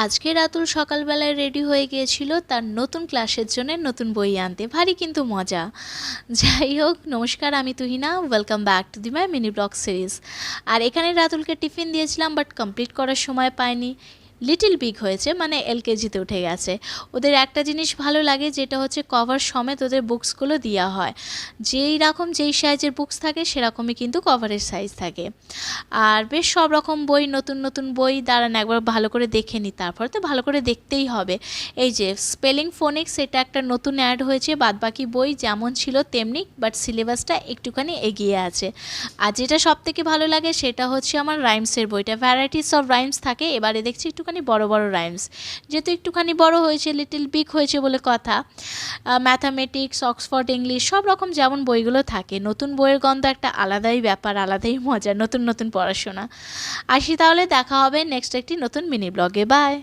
আজকে রাতুল সকালবেলায় রেডি হয়ে গিয়েছিল তার নতুন ক্লাসের জন্য নতুন বই আনতে। ভারী কিন্তু মজা। যাই হোক, নমস্কার, আমি Tuhina. Welcome back to the my mini blog series. আর এখানে রাতুলকে টিফিন দিয়েছিলাম, বাট কমপ্লিট করার সময় পাইনি। লিটল বিগ হয়েছে, মানে এলকেজিতে উঠে গেছে। ওদের একটা জিনিস ভালো লাগে, যেটা হচ্ছে কভার সমেত ওদের বুকসগুলো দেওয়া হয়। যেই সাইজের বুকস থাকে সেরকমই কিন্তু কভারের সাইজ থাকে। আর বেশ সব রকম বই, নতুন নতুন বই। দাঁড়ান একবার ভালো করে দেখে নিই, তারপর তো ভালো করে দেখতেই হবে। এই যে স্পেলিং ফোনিক্স, এটা একটা নতুন অ্যাড হয়েছে। বাদবাকি বই যেমন ছিল তেমনি, বাট সিলেবাসটা একটুখানি এগিয়ে আছে। আর যেটা সব থেকে ভালো লাগে সেটা হচ্ছে আমার রাইমসের বইটা। ভ্যারাইটিস অফ রাইমস থাকে, এবারে দেখছি একটুখানি বড় বড় রাইমস। যেহেতু একটুখানি বড় হয়েছে, লিটল বিগ হয়েছে বলে কথা। ম্যাথামেটিক্স, অক্সফোর্ড ইংলিশ, সব রকম যেমন বইগুলো থাকে। নতুন বইয়ের গন্ধ একটা আলাদাই ব্যাপার, আলাদাই মজা, নতুন নতুন পড়াশোনা। আসি তাহলে, দেখা হবে নেক্সট একটি নতুন মিনি ব্লগে। বাই।